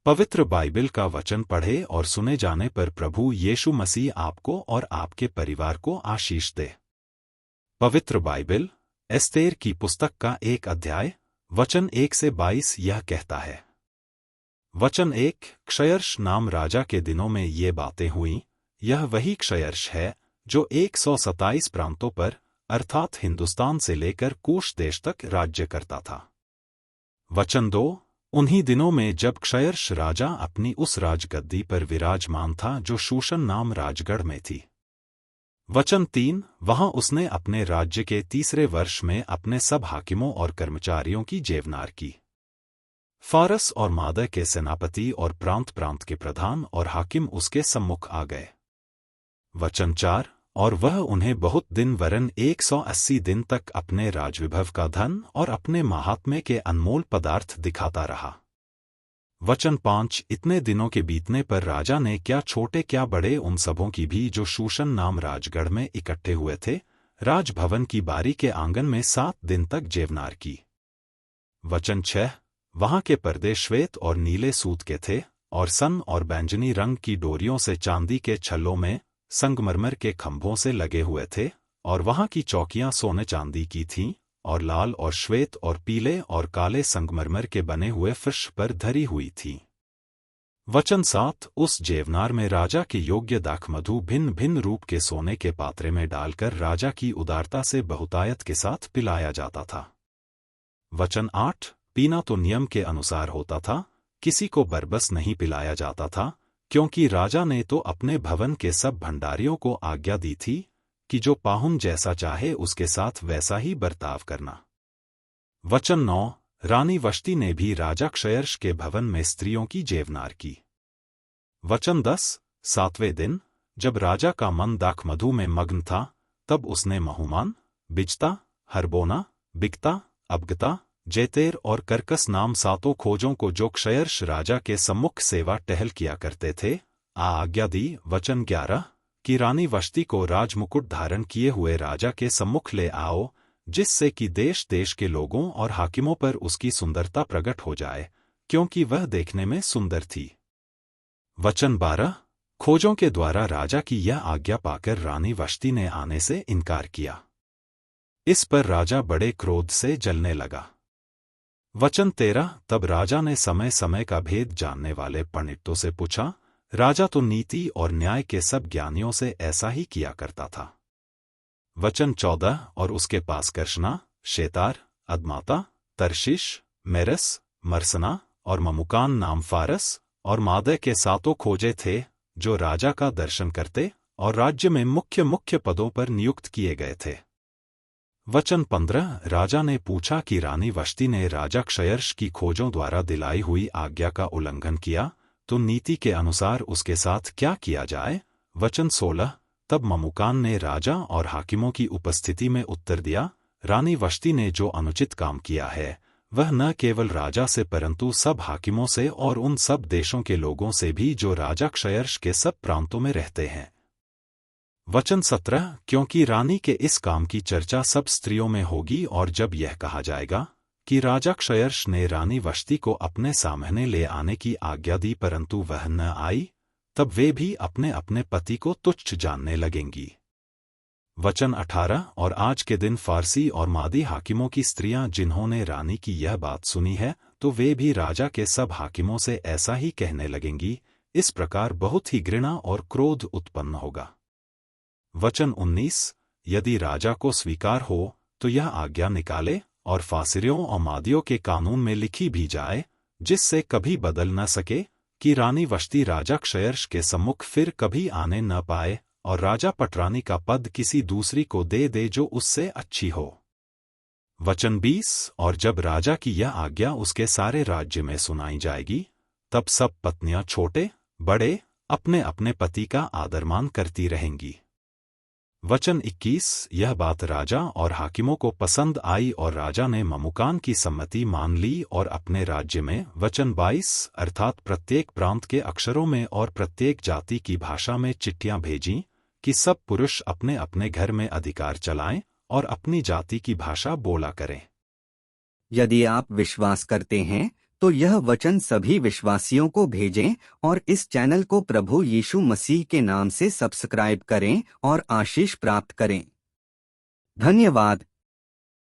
पवित्र बाइबल का वचन पढ़े और सुने जाने पर प्रभु यीशु मसीह आपको और आपके परिवार को आशीष दे। पवित्र बाइबल एस्तेर की पुस्तक का 1 अध्याय वचन 1 से 22 यह कहता है। वचन 1, क्षयर्ष नाम राजा के दिनों में ये बातें हुईं। यह वही क्षयर्ष है जो 127 प्रांतों पर अर्थात हिंदुस्तान से लेकर कूश देश तक राज्य करता था। वचन 2, उन्हीं दिनों में जब क्षयर्ष राजा अपनी उस राजगद्दी पर विराजमान था जो शूशन नाम राजगढ़ में थी। वचन 3, वहां उसने अपने राज्य के 3रे वर्ष में अपने सब हाकिमों और कर्मचारियों की जेवनार की। फारस और मादा के सेनापति और प्रांत प्रांत के प्रधान और हाकिम उसके सम्मुख आ गए। वचन 4, और वह उन्हें बहुत दिन वरन 180 दिन तक अपने राजविभव का धन और अपने महात्म्य के अनमोल पदार्थ दिखाता रहा। वचन 5, इतने दिनों के बीतने पर राजा ने क्या छोटे क्या बड़े उन सबों की भी जो शूशन नाम राजगढ़ में इकट्ठे हुए थे राजभवन की बारी के आंगन में 7 दिन तक जेवनार की। वचन 6, वहां के पर्दे श्वेत और नीले सूत के थे और सन और बैंजनी रंग की डोरियों से चांदी के छल्लों में संगमरमर के खंभों से लगे हुए थे और वहां की चौकियां सोने चांदी की थीं और लाल और श्वेत और पीले और काले संगमरमर के बने हुए फर्श पर धरी हुई थीं। वचन 7, उस जेवनार में राजा के योग्य दाखमधु भिन्न भिन्न रूप के सोने के पात्रे में डालकर राजा की उदारता से बहुतायत के साथ पिलाया जाता था। वचन 8, पीना तो नियम के अनुसार होता था, किसी को बरबस नहीं पिलाया जाता था, क्योंकि राजा ने तो अपने भवन के सब भंडारियों को आज्ञा दी थी कि जो पाहुन जैसा चाहे उसके साथ वैसा ही बर्ताव करना। वचन 9, रानी वष्टी ने भी राजा क्षयर्ष के भवन में स्त्रियों की जेवनार की। वचन 10, 7वें दिन जब राजा का मन दाखमधु में मग्न था तब उसने महुमान, बिजता, हरबोना, बिगता, अबगता, जेतेर और करकस नाम 7 खोजों को जो क्षयर्ष राजा के सम्मुख सेवा टहल किया करते थे आज्ञा दी। वचन 11, कि रानी वष्टी को राजमुकुट धारण किए हुए राजा के सम्मुख ले आओ, जिससे कि देश देश के लोगों और हाकिमों पर उसकी सुंदरता प्रकट हो जाए, क्योंकि वह देखने में सुंदर थी। वचन 12, खोजों के द्वारा राजा की यह आज्ञा पाकर रानी वष्टी ने आने से इनकार किया। इस पर राजा बड़े क्रोध से जलने लगा। वचन 13, तब राजा ने समय समय का भेद जानने वाले पंडितों से पूछा। राजा तो नीति और न्याय के सब ज्ञानियों से ऐसा ही किया करता था। वचन 14, और उसके पास कर्षना, शेतार, अदमाता, तर्शीश, मेरस, मरसना और ममुकान नाम फारस और मादे के 7 खोजे थे जो राजा का दर्शन करते और राज्य में मुख्य मुख्य पदों पर नियुक्त किए गए थे। वचन 15, राजा ने पूछा कि रानी वष्टी ने राजा क्षयर्ष की खोजों द्वारा दिलाई हुई आज्ञा का उल्लंघन किया तो नीति के अनुसार उसके साथ क्या किया जाए। वचन 16, तब ममुकान ने राजा और हाकिमों की उपस्थिति में उत्तर दिया, रानी वष्टी ने जो अनुचित काम किया है वह न केवल राजा से परंतु सब हाकिमों से और उन सब देशों के लोगों से भी जो राजा क्षयर्ष के सब प्रांतों में रहते हैं। वचन 17, क्योंकि रानी के इस काम की चर्चा सब स्त्रियों में होगी और जब यह कहा जाएगा कि राजा क्षयर्ष ने रानी वष्टी को अपने सामने ले आने की आज्ञा दी परंतु वह न आई, तब वे भी अपने अपने पति को तुच्छ जानने लगेंगी। वचन 18, और आज के दिन फारसी और मादी हाकिमों की स्त्रियां जिन्होंने रानी की यह बात सुनी है तो वे भी राजा के सब हाकिमों से ऐसा ही कहने लगेंगी। इस प्रकार बहुत ही घृणा और क्रोध उत्पन्न होगा। वचन 19, यदि राजा को स्वीकार हो तो यह आज्ञा निकाले और फासिरियों और मादियों के कानून में लिखी भी जाए, जिससे कभी बदल न सके, कि रानी वष्टी राजा क्षयर्ष के सम्मुख फिर कभी आने न पाए और राजा पटरानी का पद किसी दूसरी को दे दे जो उससे अच्छी हो। वचन 20, और जब राजा की यह आज्ञा उसके सारे राज्य में सुनाई जाएगी तब सब पत्नियां छोटे बड़े अपने अपने पति का आदरमान करती रहेंगी। वचन 21, यह बात राजा और हाकिमों को पसंद आई और राजा ने ममुकान की सम्मति मान ली और अपने राज्य में। वचन 22, अर्थात प्रत्येक प्रांत के अक्षरों में और प्रत्येक जाति की भाषा में चिट्ठियां भेजीं कि सब पुरुष अपने अपने घर में अधिकार चलाएं और अपनी जाति की भाषा बोला करें। यदि आप विश्वास करते हैं तो यह वचन सभी विश्वासियों को भेजें और इस चैनल को प्रभु यीशु मसीह के नाम से सब्सक्राइब करें और आशीष प्राप्त करें। धन्यवाद।